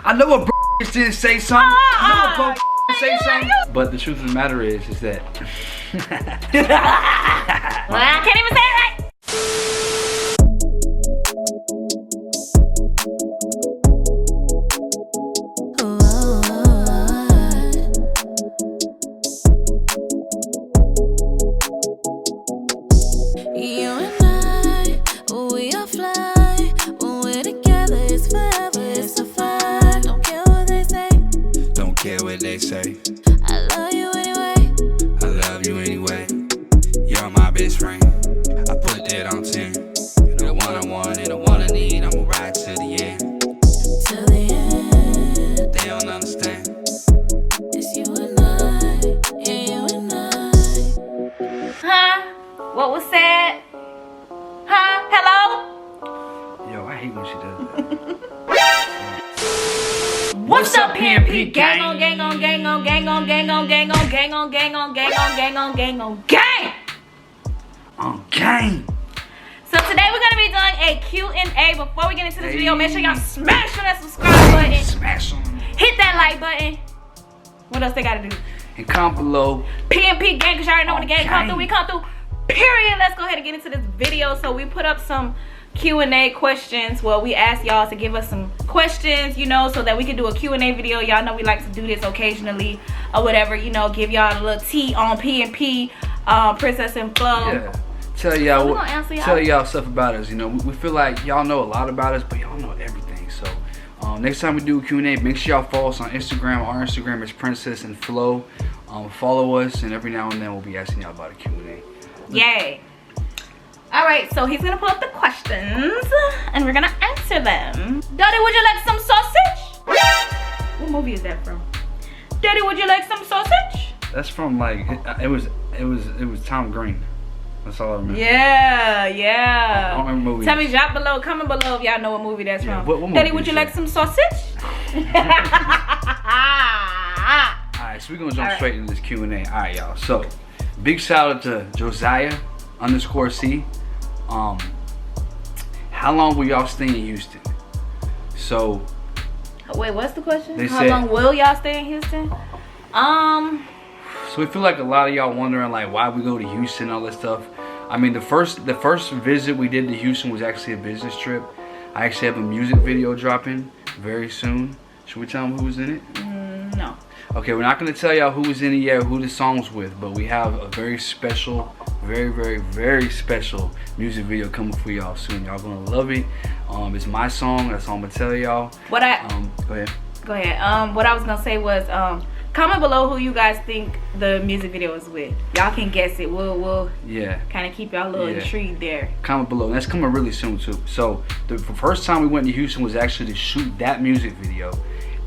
I know a didn't say something. I know a didn't say something. But the truth of the matter is that. Well, I can't even say it right. You and I, we are fly. When we're together, it's forever, it's a fact. Don't care what they say. Don't care what they say. I love you anyway. I love you anyway. You're my best friend. I put that on 10. The one I want and the one I need. I'ma ride to the end. Till the end, They don't understand. it's you and I, yeah, you and I. Huh? What was said? Huh? Hello? Yo, I hate when she does that. What's up, PNP gang on gang on gang on gang on gang on gang on gang on gang on gang on gang on gang on gang. On gang. So today we're gonna be doing a Q&A. Before we get into this video, make sure y'all smash on that subscribe button, Smash on. hit that like button. What else they gotta do? And comment below. PNP gang, cause y'all already know when the gang come Okay. through, we come through. Period. Let's go ahead and get into this video. So we put up some Q&A questions. Well, we asked y'all to give us some questions, you know, so that we can do a Q&A video. Y'all know we like to do this occasionally or whatever, you know, give y'all a little tea on PNP, Princess and Flo. Yeah. Tell y'all we what. gonna answer y'all. Tell y'all stuff about us. You know, we feel like y'all know a lot about us, but y'all know everything. So next time we do a Q&A, make sure y'all follow us on Instagram. Our Instagram is Princess and Flo. Follow us, and every now and then we'll be asking y'all about a Q&A. Yay. All right, so he's gonna pull up the questions and we're gonna answer them. Daddy, would you like some sausage? What movie is that from? Daddy, would you like some sausage? That's from like it was Tom Green. That's all I remember. Yeah, I yeah. don't remember movies. Tell me, drop below, comment below if y'all know what movie that's Yeah, from. what movie Daddy, would is you that? like some sausage? Alright, so we're gonna jump straight into this Q&A. Alright, y'all. So big shout out to Josiah_C. How long will y'all stay in Houston? So Wait, what's the question? They How said- long will y'all stay in Houston? we feel like a lot of y'all wondering like why we go to Houston and all this stuff. I mean, the first visit we did to Houston was actually a business trip. I actually have a music video dropping very soon. Should we tell them who was in it? No. Okay, we're not going to tell y'all who was in it yet, who the song's with, but we have a very special, very special music video coming for y'all soon. Y'all going to love it. It's my song. That's all I'm going to tell y'all. Go ahead. What I was going to say was, comment below who you guys think the music video is with. Y'all can guess it. We'll kind of keep y'all a little intrigued there. Comment below. And that's coming really soon too. So the first time we went to Houston was actually to shoot that music video.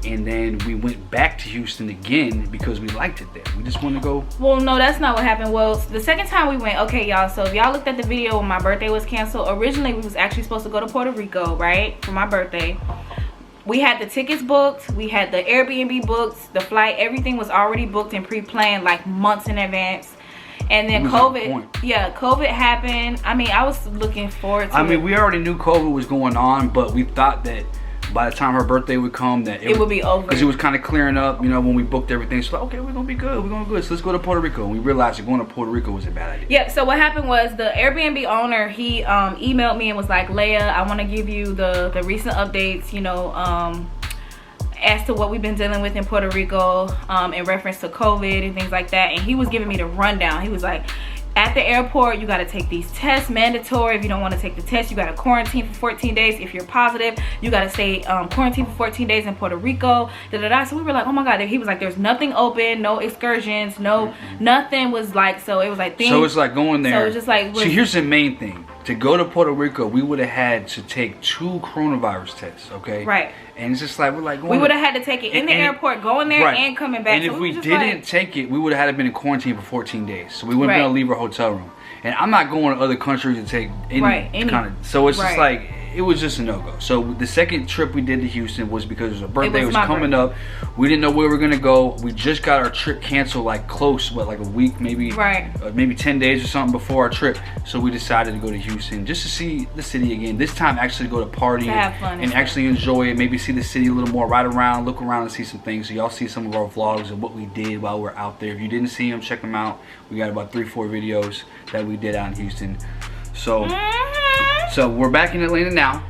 And then we went back to Houston again because we liked it there. We just want to go. Well, no, that's not what happened. Well, the second time we went, okay, y'all. So if y'all looked at the video when my birthday was canceled, originally we was actually supposed to go to Puerto Rico, right, for my birthday. We had the tickets booked, we had the Airbnb booked, the flight, everything was already booked and pre-planned like months in advance. And then COVID happened. I mean, I was looking forward to it. I mean, we already knew COVID was going on, but we thought that by the time her birthday would come, that it would be over. Because it was kind of clearing up, you know, when we booked everything. So like, okay, we're gonna be good. We're gonna be good. So let's go to Puerto Rico. And we realized that going to Puerto Rico was a bad idea. Yep. So what happened was the Airbnb owner, he emailed me and was like, Layah, I want to give you the recent updates, you know, as to what we've been dealing with in Puerto Rico in reference to COVID and things like that. And he was giving me the rundown. He was like, at the airport, you got to take these tests, mandatory. If you don't want to take the test, you got to quarantine for 14 days. If you're positive, you got to stay quarantined for 14 days in Puerto Rico. So we were like, oh my God. He was like, there's nothing open, no excursions, nothing was like, so it was like things. So it's like going there. So it's just like, see, here's the main thing. To go to Puerto Rico, we would have had to take 2 coronavirus tests, okay? Right. And it's just like, we're like, we would have had to take it in the airport, going there and coming back. And if we didn't take it, we would have had to been in quarantine for 14 days. So we wouldn't be able to leave our hotel room. And I'm not going to other countries to take any kind of, so it's just like, it was just a no-go. So the second trip we did to Houston was because her birthday was coming up. We didn't know where we were gonna go. We just got our trip canceled like close, like a week, maybe maybe 10 days or something before our trip. So we decided to go to Houston just to see the city again. This time actually go to party and actually enjoy it. Maybe see the city a little more, ride around, look around and see some things. So y'all see some of our vlogs of what we did while we're out there. If you didn't see them, check them out. We got about 3-4 videos that we did out in Houston. So so we're back in Atlanta now.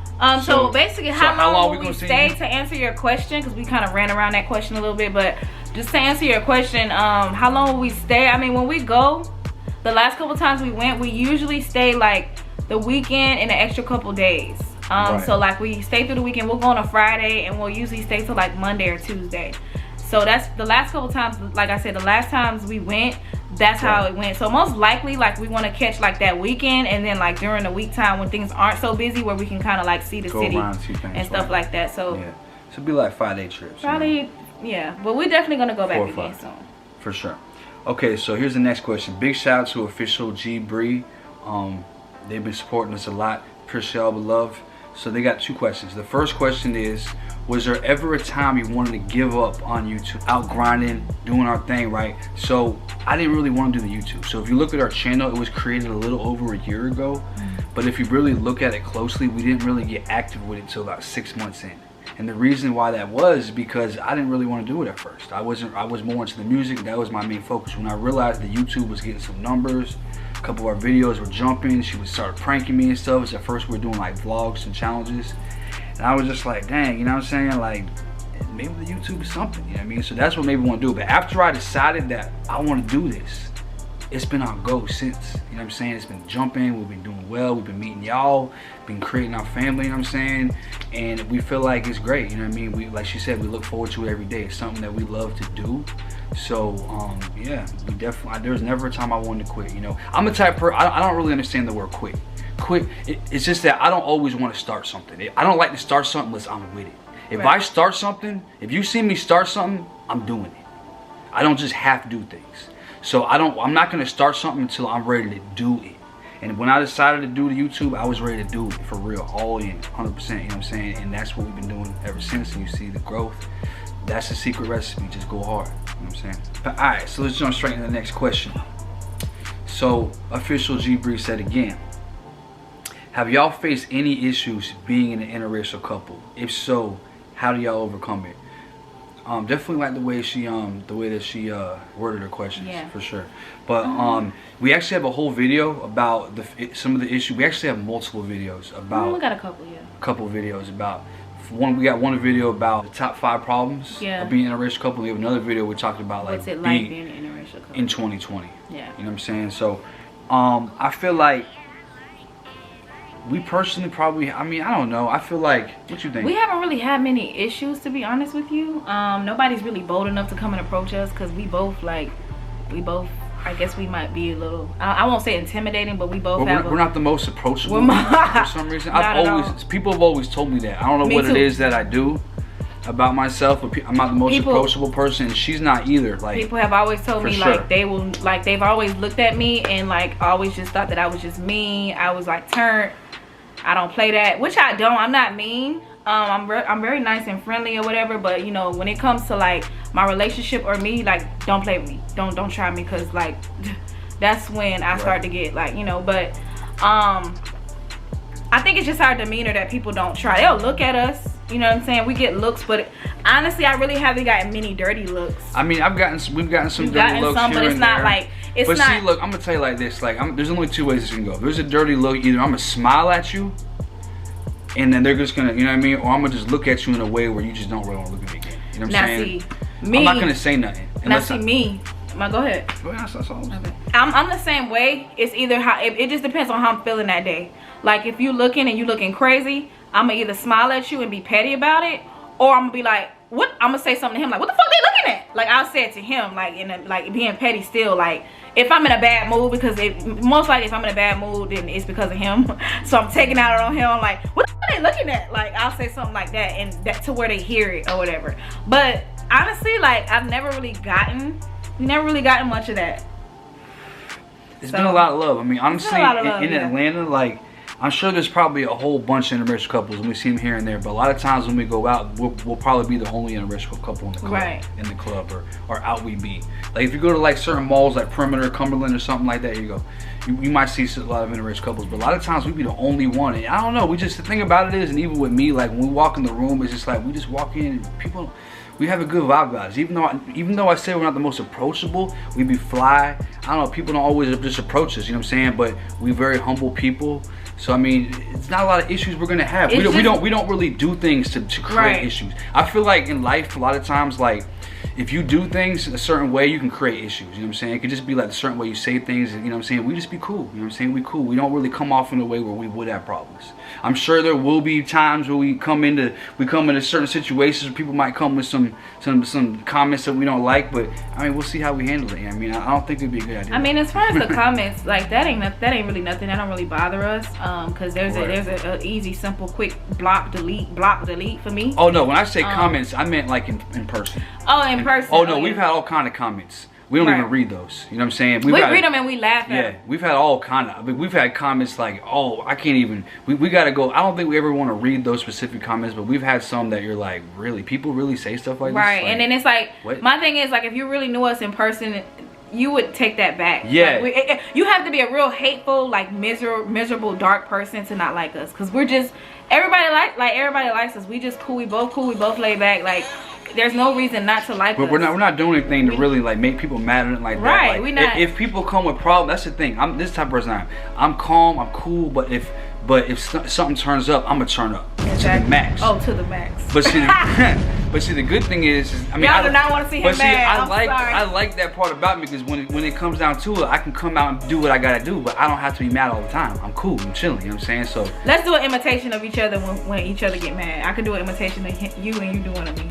So basically, how long will we stay, to answer your question? Because we kind of ran around that question a little bit, but just to answer your question, how long will we stay? I mean, when we go, the last couple times we went, we usually stay like the weekend and an extra couple days. So like we stay through the weekend, we'll go on a Friday, and we'll usually stay till like Monday or Tuesday. So that's the last couple times. Like I said, the last times we went, that's how it went. So most likely, like, we want to catch like that weekend, and then like during the week time when things aren't so busy, where we can kind of like see the city and stuff like that. So yeah, so it'd be like 5-day trips. Probably, yeah. But we're definitely gonna go back again soon. For sure. Okay, so here's the next question. Big shout out to official G Bree. They've been supporting us a lot. Appreciate all the love. So they got 2 questions. The first question is, was there ever a time you wanted to give up on YouTube? Out grinding, doing our thing, right? So I didn't really want to do the YouTube. So if you look at our channel, it was created a little over a year ago. But if you really look at it closely, we didn't really get active with it until about 6 months in. And the reason why that was because I didn't really want to do it at first. I was more into the music. That was my main focus. When I realized that YouTube was getting some numbers, a couple of our videos were jumping, she would start pranking me and stuff. So at first we were doing like vlogs and challenges. And I was just like, dang, you know what I'm saying? Like, maybe the YouTube is something, you know what I mean? So that's what made me want to do it. But after I decided that I want to do this, it's been on go since, you know what I'm saying? It's been jumping, we've been doing well, we've been meeting y'all, been creating our family, you know what I'm saying? And we feel like it's great, you know what I mean? We, like she said, we look forward to it every day. It's something that we love to do. So, yeah, we definitely, there's never a time I wanted to quit, you know? I'm a type of, I don't really understand the word quit. Quit, it's just that I don't always want to start something. I don't like to start something unless I'm with it. If I start something, if you see me start something, I'm doing it. I don't just have to do things. So I'm not gonna start something until I'm ready to do it. And when I decided to do the YouTube, I was ready to do it for real, all in, 100%, you know what I'm saying? And that's what we've been doing ever since, and you see the growth. That's the secret recipe, just go hard, you know what I'm saying? But, all right, so let's jump straight into the next question. So, official G Bree said again, have y'all faced any issues being in an interracial couple? If so, how do y'all overcome it? Definitely like the way that she worded her questions, for sure. But we actually have a whole video about some of the issues. We actually have multiple videos about. We got a couple, couple videos about. We got one video about the top 5 problems of being in an interracial couple. We have another video we talked about like what's it like being an interracial couple in 2020. Yeah. You know what I'm saying? So, I feel like. We personally probably, I mean, I don't know. I feel like, what you think? We haven't really had many issues, to be honest with you. Nobody's really bold enough to come and approach us because we both, I guess we might be a little, I won't say intimidating, but we both we're not the most approachable for some reason. People have always told me that. I don't know what it is that I do about myself, but I'm not the most approachable person, and she's not either. Like, people have always told me like they've always looked at me and like always just thought that I was just mean. I was like turned. I don't play that, which I don't. I'm not mean. I'm very nice and friendly or whatever. But you know, when it comes to like my relationship or me, like don't play with me. Don't try me, because like that's when I start to get like, you know. But I think it's just our demeanor that people don't try. They'll look at us. You know what I'm saying? We get looks, but honestly, I really haven't gotten many dirty looks. I mean, we've gotten some dirty looks here but it's not there. Like it's but not. But see, look, I'm gonna tell you like this. Like, there's only 2 ways this can go. There's a dirty look. Either I'm gonna smile at you, and then they're just gonna, you know what I mean, or I'm gonna just look at you in a way where you just don't really want to look at me again. You know what I'm saying? See, me. I'm not gonna say nothing. Now see me. Go ahead. That's all. Okay. I'm the same way. It's either how it just depends on how I'm feeling that day. Like if you looking and you looking crazy, I'm gonna either smile at you and be petty about it, or I'm gonna be like, what? I'm gonna say something to him like, what the fuck they looking at? Like I'll say it to him, like like being petty still. Like if I'm in a bad mood, because most likely if I'm in a bad mood, then it's because of him. So I'm taking out on him, like, what the fuck are they looking at? Like I'll say something like that, and that to where they hear it or whatever. But honestly, like I've never really gotten much of that. It's been a lot of love. I mean, honestly, in Atlanta, like I'm sure there's probably a whole bunch of interracial couples and we see them here and there, but a lot of times when we go out, we'll probably be the only interracial couple in the club, in the club, or out we be. Like if you go to like certain malls like Perimeter, Cumberland, or something like that, you might see a lot of interracial couples, but a lot of times we be the only one. And I don't know, the thing about it is, and even with me, like when we walk in the room, it's just like we just walk in and people, we have a good vibe about us. Even though I say we're not the most approachable, we be fly. I don't know, people don't always just approach us, you know what I'm saying? But we very humble people. So I mean, it's not a lot of issues we're gonna have. We don't really do things to create issues. I feel like in life, a lot of times, like if you do things a certain way, you can create issues. You know what I'm saying? It could just be like a certain way you say things. You know what I'm saying? We just be cool. You know what I'm saying? We cool. We don't really come off in a way where we would have problems. I'm sure there will be times where we come into certain situations where people might come with some comments that we don't like. But I mean, we'll see how we handle it. You know what I mean, I don't think it'd be a good idea. I mean, as far as the comments, like that ain't really nothing. That don't really bother us. Cause there's a easy, simple, quick block delete for me. Oh no, when I say comments, I meant like in person. Oh, in person. Oh no, we've had all kind of comments. We don't even read those. You know what I'm saying? We read them and we laugh at them. Yeah, we've had all kind of. I mean, we've had comments like, oh, I can't even. We gotta go. I don't think we ever want to read those specific comments, but we've had some that you're like, really? People really say stuff like this? Right, like, and then it's like, what? My thing is like, if you really knew us in person, you would take that back. Yeah. Like, you have to be a real hateful, like miserable, dark person to not like us, because we're just everybody likes us. We just cool. We both cool. We both lay back. Like, there's no reason not to like us. But we're not doing anything to really like make people mad or like that. Right, Like, we not. If people come with problems, that's the thing. I'm this type of person. I'm calm. I'm cool. But if something turns up, I'm gonna turn up to the max. Oh, to the max. But see, the good thing is I mean, y'all do not want to see him mad. I like that part about me, because when it comes down to it, I can come out and do what I gotta do, but I don't have to be mad all the time. I'm cool. I'm chilling. You know what I'm saying? So let's do an imitation of each other when each other get mad. I can do an imitation of you and you do one of me.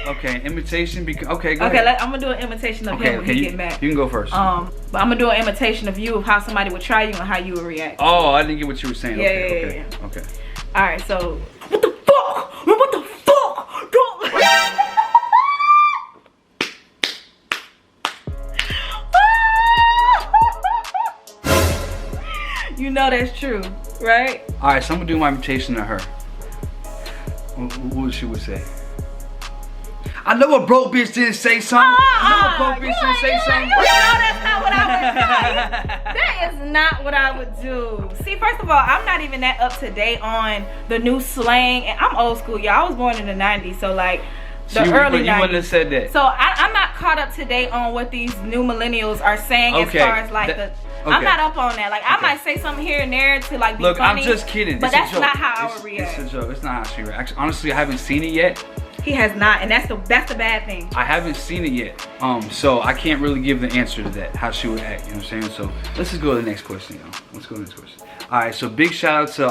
Okay, imitation. Okay, go ahead. Okay, I'm gonna do an imitation of him when he get mad. You can go first. But I'm gonna do an imitation of you, of how somebody would try you and how you would react. Oh, I didn't get what you were saying. Yeah. Okay. All right, so what the fuck? What the fuck? Don't. You know that's true, right? All right, so I'm gonna do my imitation of her. What she would say? I know a broke bitch didn't say something. I know a broke bitch didn't say something. You know that's not what I would do. That is not what I would do. See, first of all, I'm not even that up to date on the new slang. And I'm old school, y'all. I was born in the 90s, so like the early 90s. You wouldn't have said that. So I'm not caught up to date on what these new millennials are saying as far as like I'm not up on that. Like I might say something here and there to like be funny. I'm just kidding. But that's not how I would react. It's a joke. It's not how she reacts. Honestly, I haven't seen it yet. He has not, and that's the bad thing. I haven't seen it yet, so I can't really give the answer to that, how she would act. You know what I'm saying? So let's just go to the next question, y'all. Let's go to the next question. All right, so big shout out to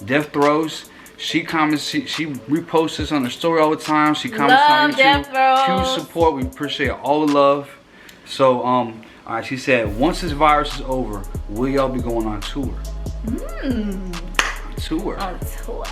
Layah.Phlo. She comments, she reposts us on her story all the time. She comments on YouTube. Layah.Phlo. Huge support. We appreciate all the love. So all right, she said, once this virus is over, will y'all be going on tour? Tour. On tour.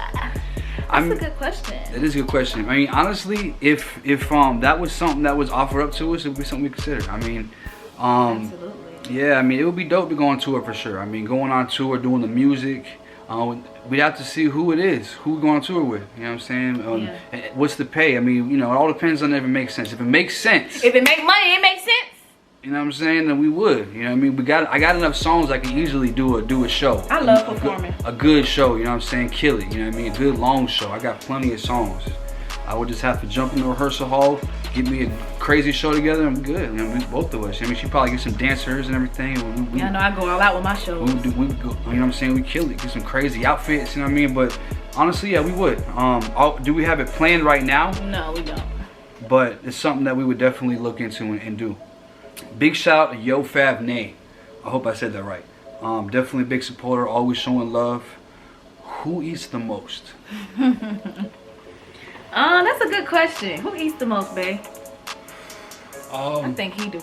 That's a good question. That is a good question. I mean, honestly, if that was something that was offered up to us, it would be something we consider. I mean, absolutely. Yeah, I mean, it would be dope to go on tour for sure. I mean, going on tour, doing the music, we'd have to see who it is, who we're going on tour with. You know what I'm saying? What's the pay? I mean, you know, it all depends on if it makes sense. If it makes sense. If it make money, it makes sense. You know what I'm saying? Then we would. You know what I mean? I got enough songs I can easily do a show. I love performing. A good show, you know what I'm saying? Kill it, you know what I mean? A good long show. I got plenty of songs. I would just have to jump in the rehearsal hall, get me a crazy show together, and I'm good. You know, both of us. I mean, she probably get some dancers and everything. Yeah, I know I go all out with my shows. We go, you know what I'm saying? We kill it. Get some crazy outfits, you know what I mean? But honestly, yeah, we would. Do we have it planned right now? No, we don't. But it's something that we would definitely look into and do. Big shout out to Layah.Phlo. I hope I said that right. Definitely big supporter, always showing love. Who eats the most? That's a good question. Who eats the most, babe? I think he do.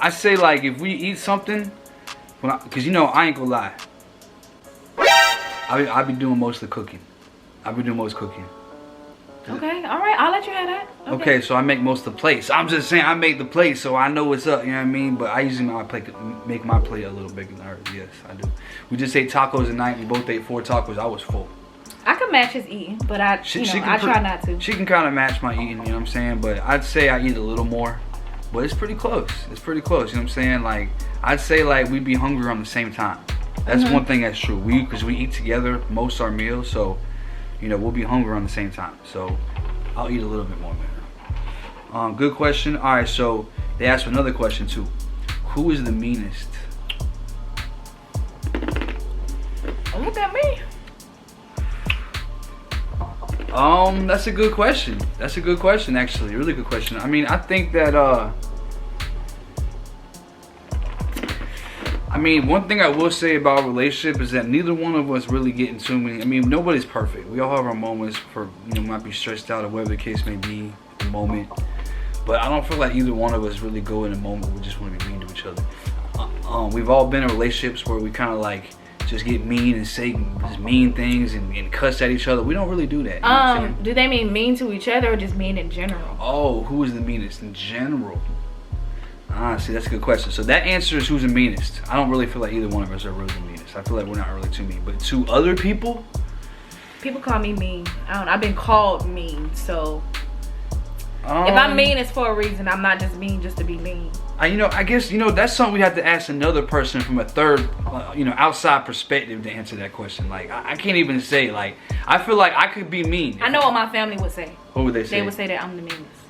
I say like if we eat something, cause you know I ain't gonna lie. I be doing most of the cooking. I be doing most cooking. Okay, all right, I'll let you have that. Okay, so I make most of the plates. I'm just saying I make the plates, so I know what's up. You know what I mean? But I usually make my plate a little bigger than hers. Yes, I do. We just ate tacos tonight. We both ate 4 tacos. I was full. I can match his eating, but I try not to. She can kind of match my eating. You know what I'm saying? But I'd say I eat a little more. But it's pretty close. It's pretty close. You know what I'm saying? Like I'd say like we'd be hungry on the same time. That's one thing that's true. Because we eat together most of our meals, so you know we'll be hungry on the same time. So I'll eat a little bit more better. Good question. All right, so they asked another question too. Who is the meanest? Look at me. That's a good question. That's a good question, actually. A really good question. I mean, I think that I mean, one thing I will say about a relationship is that neither one of us really get into many. I mean, nobody's perfect. We all have our moments for, you know, might be stressed out or whatever the case may be at the moment. But I don't feel like either one of us really go in a moment where we just want to be mean to each other. We've all been in relationships where we kind of like just get mean and say just mean things and cuss at each other. We don't really do that. You know what I'm saying? Do they mean mean to each other or just mean in general? Oh, who is the meanest in general? See, that's a good question. So that answer is who's the meanest. I don't really feel like either one of us are really the meanest. I feel like we're not really too mean. But to other people, people call me mean. I've been called mean. So if I'm mean, it's for a reason. I'm not just mean just to be mean. You know, I guess, you know, that's something we have to ask another person from a third, you know, outside perspective to answer that question. Like, I can't even say, like, I feel like I could be mean. I know what my family would say. What would they say? They would say that I'm the meanest.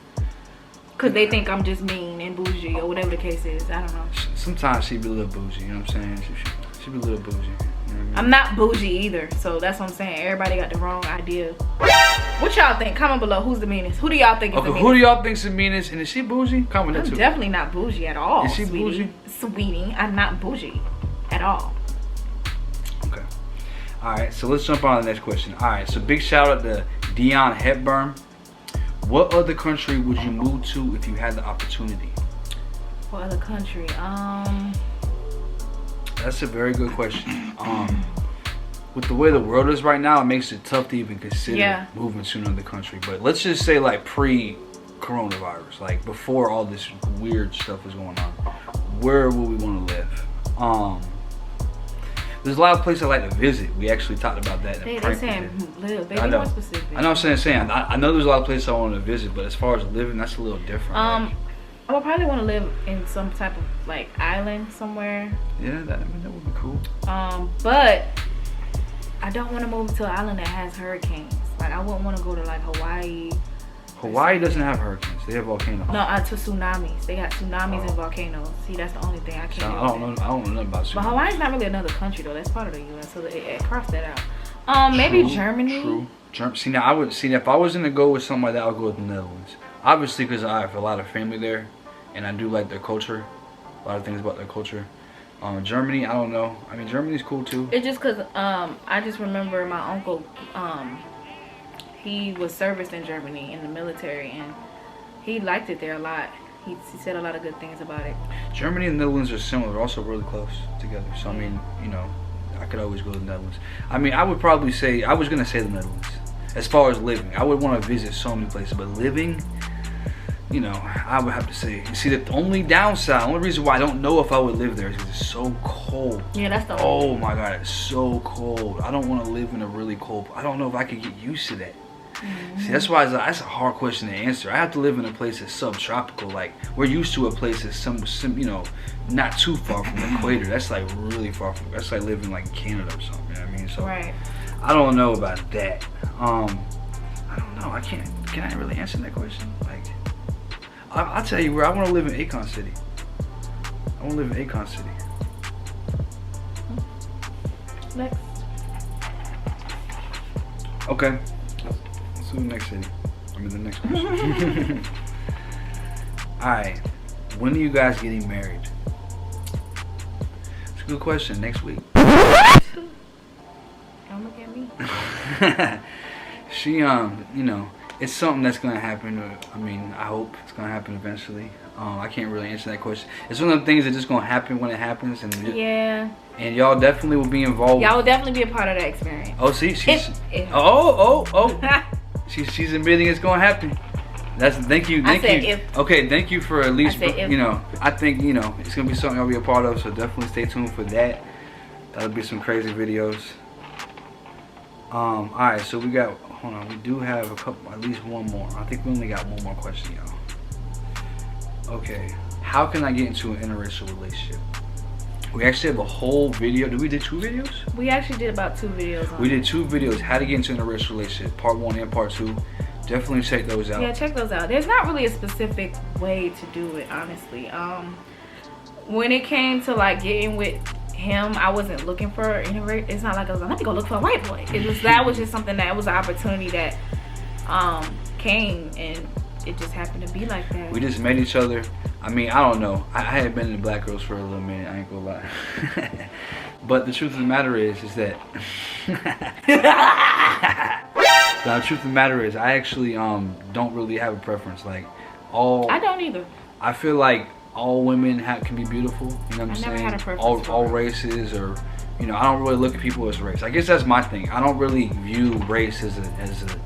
Because they think I'm just mean and bougie or whatever the case is. I don't know. Sometimes she be a little bougie, you know what I'm saying? She be a little bougie. You know what I mean? I'm not bougie either. So that's what I'm saying. Everybody got the wrong idea. What y'all think? Comment below. Who's the meanest? Who do y'all think is the meanest? Who do y'all think is the meanest? And is she bougie? Comment that too. I'm definitely not bougie at all. Is she bougie? Sweetie, I'm not bougie at all. Okay. Alright, so let's jump on to the next question. Alright, so big shout out to Dion Hepburn. What other country would you move to if you had the opportunity? What other country? That's a very good question. With the way the world is right now, it makes it tough to even consider moving to another country. But let's just say like pre-coronavirus, like before all this weird stuff was going on, where would we want to live? There's a lot of places I like to visit. We actually talked about that. They're saying live. They I know. More specific. I know what I'm saying. I know there's a lot of places I want to visit, but as far as living, that's a little different. I would probably want to live in some type of like island somewhere. Yeah, that would be cool. But I don't want to move to an island that has hurricanes. Like I wouldn't want to go to like Hawaii. Hawaii doesn't have hurricanes. They have volcanoes. No, to tsunamis. They got tsunamis and volcanoes. See, that's the only thing I can't. So I don't know nothing about tsunamis. But Hawaii's not really another country though. That's part of the U.S. So cross that out. Maybe True, Germany. True. See, now I would see if I was gonna go with something like that, I would go with the Netherlands. Obviously, because I have a lot of family there, and I do like their culture. A lot of things about their culture. Germany, I don't know. I mean, Germany's cool too. It's just because I just remember my uncle. He was serviced in Germany in the military, and he liked it there a lot. He said a lot of good things about it. Germany and the Netherlands are similar. They're also really close together. So, I mean, you know, I could always go to the Netherlands. I mean, I would probably say, I was going to say the Netherlands. As far as living, I would want to visit so many places. But living, you know, I would have to say. See, the only downside, the only reason why I don't know if I would live there is because it's so cold. Yeah, that's the Oh my God, it's so cold. I don't want to live in a really cold. I don't know if I could get used to that. See, that's why that's a hard question to answer. I have to live in a place that's subtropical. Like, we're used to a place that's some you know, not too far from the equator. That's like really far from. That's like living like in Canada or something. You know what I mean? So right. I don't know about that. I don't know. I can't. Can I really answer that question? Like, I'll tell you where I want to live in Akon City. I want to live in Akon City. Next. Okay. The next city. I mean the next question. Alright. When are you guys getting married? It's a good question. Next week. Don't look at me. She you know, it's something that's gonna happen. I mean, I hope it's gonna happen eventually. I can't really answer that question. It's one of the things that's just gonna happen when it happens, and yeah. And y'all definitely will be involved. Y'all will definitely be a part of that experience. Oh, see, she's She's admitting it's gonna happen. Thank you. Okay, thank you for at least, you know, I think, you know, it's gonna be something I'll be a part of, so definitely stay tuned for that. That'll be some crazy videos. Alright, so we got, hold on, we do have a couple, at least one more. I think we only got one more question, y'all. Okay, how can I get into an interracial relationship? We actually have a whole video. Did we do 2 videos? We actually did about 2 videos. We did 2 videos, how to get into an interracial relationship, part 1 and part 2. Definitely check those out. Yeah, check those out. There's not really a specific way to do it, honestly. When it came to like getting with him, I wasn't looking for interracial. It's not like I was like, let me go look for a white boy. That was just something that was an opportunity that came, and it just happened to be like that. We just met each other. I mean, I don't know. I had been into black girls for a little minute. I ain't gonna lie. But the truth of the matter is that the truth of the matter is, I actually don't really have a preference. Like I don't either. I feel like all women can be beautiful. You know what I'm saying? I never had a preference. All races, or you know, I don't really look at people as race. I guess that's my thing. I don't really view race as a.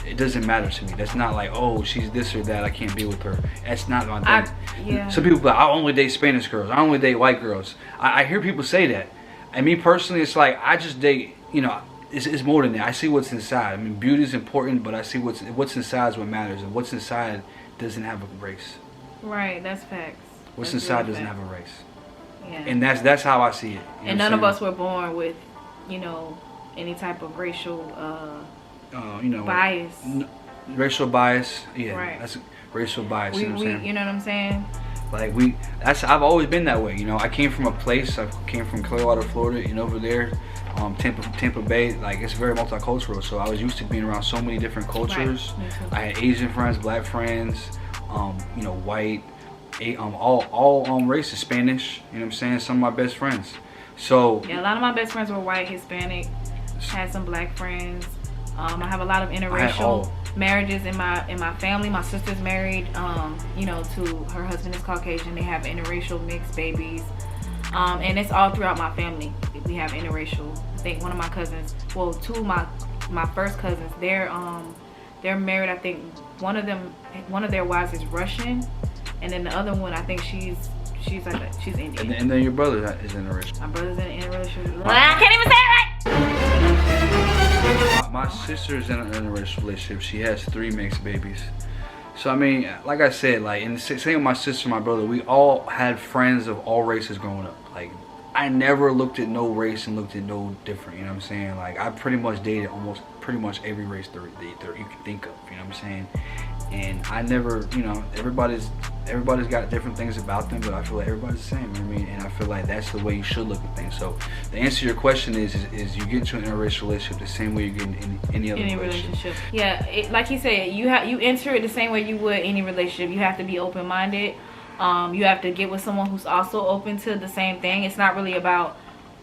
It doesn't matter to me. That's not like, oh, she's this or that, I can't be with her. That's not my thing. Yeah. Some people be like, I only date Spanish girls. I only date white girls. I hear people say that. And me personally, it's like, I just date, you know, it's more than that. I see what's inside. I mean, beauty is important, but I see what's inside is what matters. And what's inside doesn't have a race. Right, that's facts. What's inside doesn't have a race. Yeah. And that's how I see it. And none of us were born with, you know, any type of racial you know, bias. Racial bias. Yeah, right. That's racial bias. You know what I'm saying? You know what I'm saying? Like I've always been that way. You know, I came from a place. I came from Clearwater, Florida, and over there, Tampa Bay. Like, it's very multicultural. So I was used to being around so many different cultures. Right. I had Asian friends, black friends, you know, white, all races, Spanish. You know what I'm saying? Some of my best friends. So yeah, a lot of my best friends were white, Hispanic. Had some black friends. I have a lot of interracial marriages in my family. My sister's married, you know, to her husband is Caucasian. They have interracial mixed babies, and it's all throughout my family. We have interracial. I think one of my cousins, well, 2 of my first cousins, they're married. I think one of their wives is Russian, and then the other one, I think she's Indian. And then your brother is interracial. My brother's in interracial. I can't even say it right. My sister's in an interracial relationship. She has 3 mixed babies. So I mean, like I said, like in the same with my sister and my brother, we all had friends of all races growing up. Like, I never looked at no race and looked at no different. You know what I'm saying? Like, I pretty much dated almost pretty much every race there you can think of. You know what I'm saying? And I never, you know, everybody's got different things about them, but I feel like everybody's the same. You know what I mean? And I feel like that's the way you should look at things. So the answer to your question is you get into an interracial relationship the same way you get in any other relationship. Yeah, like you said, you enter it the same way you would any relationship. You have to be open-minded. You have to get with someone who's also open to the same thing. It's not really about,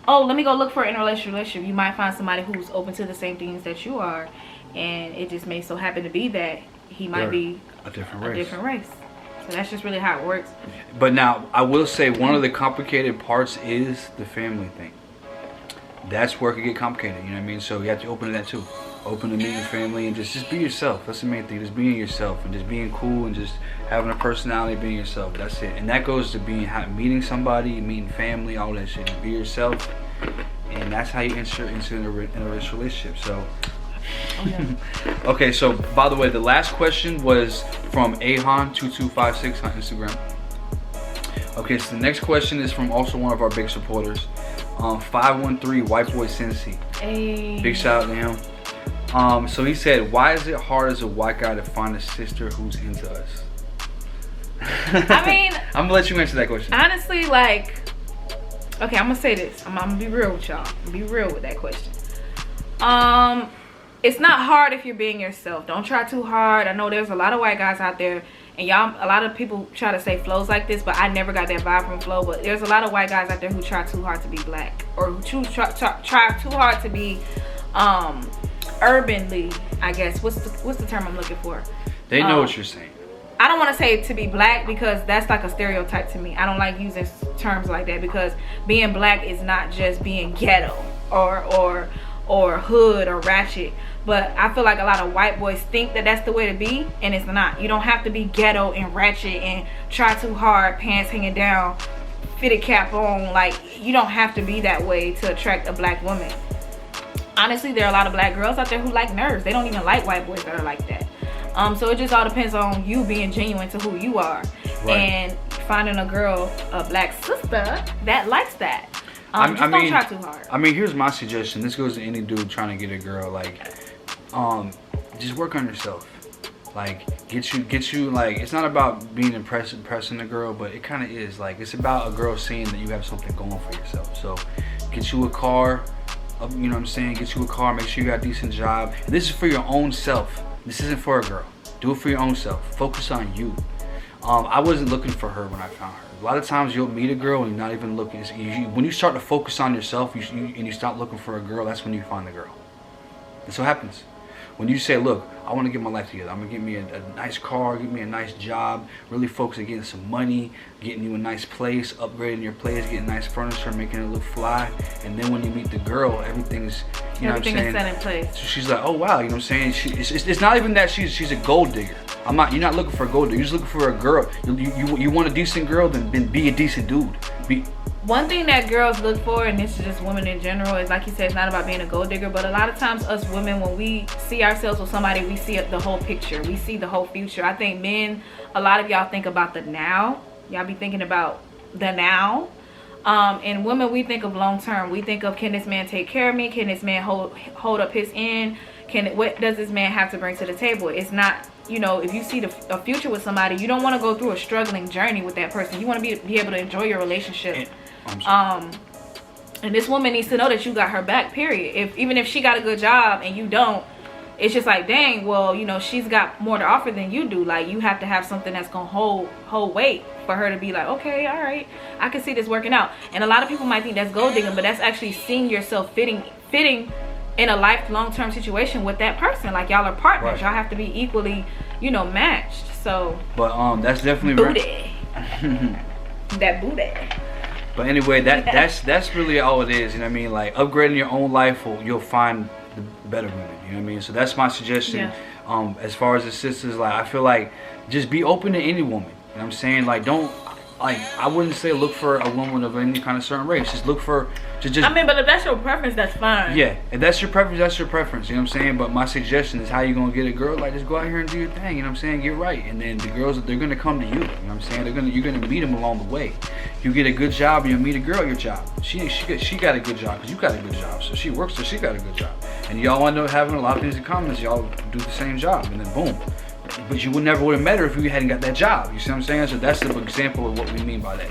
oh, let me go look for an interracial relationship. You might find somebody who's open to the same things that you are, and it just may so happen to be that he might be a different race. So that's just really how it works. But now, I will say one of the complicated parts is the family thing. That's where it can get complicated, you know what I mean? So you have to open to that too. Open to meeting family and just be yourself. That's the main thing. Just being yourself and just being cool and just having a personality, being yourself. That's it. And that goes to meeting somebody, meeting family, all that shit. Be yourself, and that's how you enter into a interracial relationship. So. Oh, yeah. Okay, so by the way, the last question was from Ahan2256 on Instagram. Okay, so the next question is from also one of our big supporters, 513 White Boy Cincy. Hey. Big shout out to him. So he said, why is it hard as a white guy to find a sister who's into us? I mean, I'm gonna let you answer that question. Honestly, like, okay, I'm gonna say this. I'm gonna be real with y'all. Be real with that question. It's not hard if you're being yourself. Don't try too hard. I know there's a lot of white guys out there, and y'all, a lot of people try to say Flo's like this, but I never got that vibe from Flo. But there's a lot of white guys out there who try too hard to be black, or who try too hard to be urbanly, I guess. What's the term I'm looking for? They know what you're saying. I don't want to say to be black, because that's like a stereotype to me. I don't like using terms like that, because being black is not just being ghetto or or hood or ratchet. But I feel like a lot of white boys think that that's the way to be, and it's not. You don't have to be ghetto and ratchet and try too hard, pants hanging down, fitted cap on. Like, you don't have to be that way to attract a black woman. Honestly, there are a lot of black girls out there who like nerds. They don't even like white boys that are like that. So it just all depends on you being genuine to who you are. Right. And finding a girl, a black sister that likes that. Just don't try too hard. I mean, here's my suggestion. This goes to any dude trying to get a girl. Like, just work on yourself. Like, get you like, it's not about being impressing a girl, but it kind of is. Like, it's about a girl seeing that you have something going for yourself. So get you a car, you know what I'm saying? Get you a car, make sure you got a decent job. And this is for your own self. This isn't for a girl. Do it for your own self. Focus on you. I wasn't looking for her when I found her. A lot of times you'll meet a girl and you're not even looking. When you start to focus on yourself and you stop looking for a girl, that's when you find the girl. That's what happens. When you say, look, I want to get my life together. I'm going to get me a nice car, get me a nice job, really focus on getting some money, getting you a nice place, upgrading your place, getting nice furniture, making it look fly. And then when you meet the girl, everything's, you know what I'm saying? Everything is set in place. So she's like, oh, wow, you know what I'm saying? It's not even that she's a gold digger. You're not looking for a gold digger. You're just looking for a girl. You want a decent girl, then be a decent dude. One thing that girls look for, and this is just women in general, is like you said, it's not about being a gold digger, but a lot of times us women, when we see ourselves with somebody, we see the whole picture. We see the whole future. I think men, a lot of y'all think about the now. Y'all be thinking about the now. And women, we think of long term. We think of, can this man take care of me? Can this man hold up his end? What does this man have to bring to the table? It's not, you know, if you see a future with somebody, you don't want to go through a struggling journey with that person. You want to be able to enjoy your relationship. And this woman needs to know that you got her back, period. Even if she got a good job and you don't, it's just like, dang, well, you know, she's got more to offer than you do. Like, you have to have something that's gonna hold weight for her to be like, okay, all right, I can see this working out. And a lot of people might think that's gold digging, but that's actually seeing yourself fitting in a long-term situation with that person. Like, y'all are partners. Right. Y'all have to be equally, you know, matched. So, but that's definitely booty. That booty. But anyway, that's really all it is. You know what I mean? Like, upgrading your own life, you'll find the better women. You know what I mean? So that's my suggestion. Yeah. As far as the sisters, like, I feel like just be open to any woman. You know what I'm saying? Like, I wouldn't say look for a woman of any kind of certain race. Just look for just. I mean, but if that's your preference, that's fine. Yeah, if that's your preference, that's your preference. You know what I'm saying? But my suggestion is, how you gonna get a girl? Like, just go out here and do your thing. You know what I'm saying? Get right, and then the girls, they're gonna come to you. You know what I'm saying? You're gonna meet them along the way. You get a good job, you'll meet a girl at your job. She got a good job because you got a good job. So she works, so she got a good job, and y'all end up having a lot of things in common. Y'all do the same job, and then boom. But you would never have met her if you hadn't got that job. You see what I'm saying? So that's an example of what we mean by that.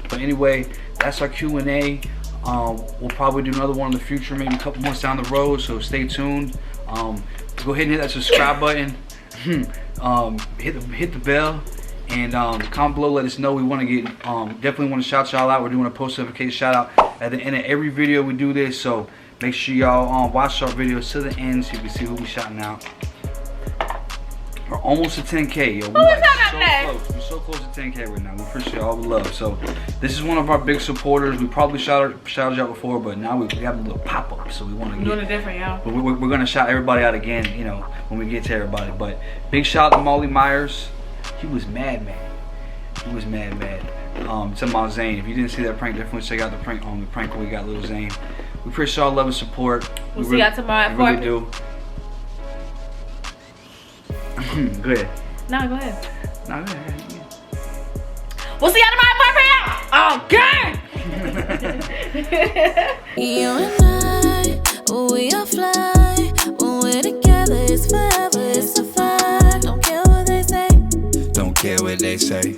But anyway, that's our Q&A. We'll probably do another one in the future, maybe a couple months down the road. So stay tuned. Go ahead and hit that subscribe button. Hit the bell. And comment below, let us know. We want to get definitely want to shout y'all out. We're doing a post notification shout out at the end of every video we do this. So make sure y'all watch our videos to the end so you can see who we shouting out. We're almost to 10K, yo. We're so close to 10K right now. We appreciate all the love. So this is one of our big supporters. We probably shouted you out before, but now we have a little pop up. So we want to doing it different, yeah. We're gonna shout everybody out again, you know, when we get to everybody. But big shout out to Molly Myers. He was mad. He was mad. To my Zane. If you didn't see that prank, definitely check out the prank where we got little Zane. We appreciate all love and support. We'll see y'all tomorrow at 4. We really do. Go ahead. No, go ahead. No, go ahead. We'll see y'all tomorrow at 4 p.m. Okay. You and I, we are fly. When we're together, it's forever, it's a fact. Don't care what they say. Don't care what they say.